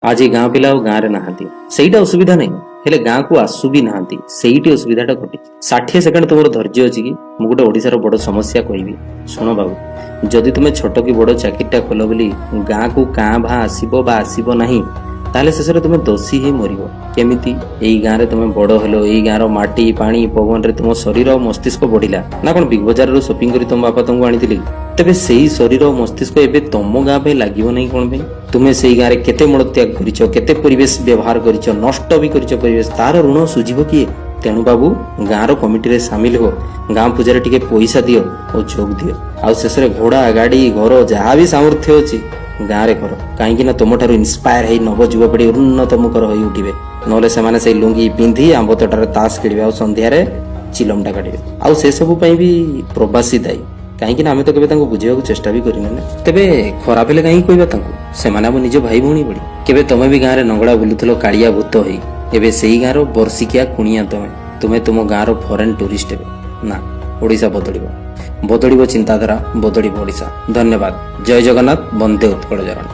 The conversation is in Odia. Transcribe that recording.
आज गाँ पिला गाँव नहांती ସେଇଟା ଅସୁବିଧା ନାହିଁ ହେଲେ ଗାଁକୁ ଆସୁ ବି ନାହାନ୍ତି ସେଇଠି ଅସୁବିଧାଟା ଘଟିଛି। 60 ସେକେଣ୍ଡ ତୁମର ଧୈର୍ଯ୍ୟ ଅଛି କି? ମୁଁ ଗୋଟେ ଓଡ଼ିଶାର ବଡ଼ ସମସ୍ୟା କହିବି ଶୁଣ ବାବୁ, ଯଦି ତୁମେ ଛୋଟ କି ବଡ଼ ଚାକିରିଟା କଲ ବୋଲି ଗାଁକୁ କାଁ ଭାଁ ଆସିବ ବା ଆସିବ ନାହିଁ ତାହେଲେ ଶେଷରେ ତୁମେ ଦୋଷୀ ହିଁ ମରିବ। କେମିତି? ଏଇ ଗାଁରେ ତୁମେ ବଡ଼ ହେଲ, ଏଇ ଗାଁର ମାଟି ପାଣି ପବନରେ ତୁମ ଶରୀର ଆଉ ମସ୍ତିଷ୍କ ବଢିଲା ନା କଣ? ବିଗ ବଜାରରୁ ସପିଂ କରି ତମ ବାପା ତମକୁ ଆଣିଥିଲେ? ତେବେ ସେଇ ଶରୀର ଓ ମସ୍ତିଷ୍କ ଏବେ ତମ ଗାଁ ପାଇଁ ଲାଗିବ ନାହିଁ କଣ ପାଇଁ? ତୁମେ ସେଇ ଗାଁରେ କେତେ ମଳତ୍ୟାଗ କରିଛ, କେତେ ପରିବେଶ ବ୍ୟବହାର କରିଛ, ନଷ୍ଟ ବି କରିଛ ପରିବେଶ, ତାର ଋଣ ସୁଝିବ କିଏ? ତେଣୁ ବାବୁ ଗାଁର କମିଟିରେ ସାମିଲ ହୁଅ, ଗାଁ ପୂଜାରେ ଟିକେ ପଇସା ଦିଅ ଓ ଯୋଗ ଦିଅ, ଆଉ ଶେଷରେ ଘୋଡ଼ା ଗାଡ଼ି ଘର ଯାହା ବି ସାମର୍ଥ୍ୟ ଅଛି ଗାଁରେ କର। କାହିଁକି ନା ତୁମଠାରୁ ଇନ୍ସପାୟାର ହେଇ ନବ ଯୁବପିଢ଼ି ଉନ୍ନତମୁଖର ହୋଇ ଉଠିବେ। ନହେଲେ ସେମାନେ ସେଇ ଲୁଙ୍ଗି ପିନ୍ଧି ଆମ୍ବ ତୋଟାରେ ତାସ ଖେଳିବେ ଆଉ ସନ୍ଧ୍ୟାରେ ଚିଲମଟା କାଟିବେ। ଆଉ ସେସବୁ ପାଇଁ ବି ପ୍ରବାସୀ ଦାୟୀ, କାହିଁକି ନା ଆମେ ତ କେବେ ତାଙ୍କୁ ବୁଝିବାକୁ ଚେଷ୍ଟା ବି କରିନେ ନା। ତେବେ ଖରାପ ହେଲେ କାହିଁକି କହିବା ତାଙ୍କୁ? ସେମାନେ ଆମ ନିଜ ଭାଇ ଭଉଣୀ ଭଳି। କେବେ ତମେ ବି ଗାଁରେ ନଙ୍ଗଳା ବୁଲୁଥିଲ କାଳିଆ ଭୂତ ହେଇ, ଏବେ ସେଇ ଗାଁର ବର୍ଷିକିଆ କୁଣିଆ ତୁମେ ତୁମ ଗାଁର ଫରେନ୍ ଟୁରିଷ୍ଟ ହେବେ। ନା, ଓଡ଼ିଶା ବଦଳିବ, ବଦଳିବ ଚିନ୍ତାଧାରା, ବଦଳିବ ଓଡ଼ିଶା। ଧନ୍ୟବାଦ। ଜୟ ଜଗନ୍ନାଥ, ବନ୍ଦେ ଉତ୍କଳ ଜରଣ।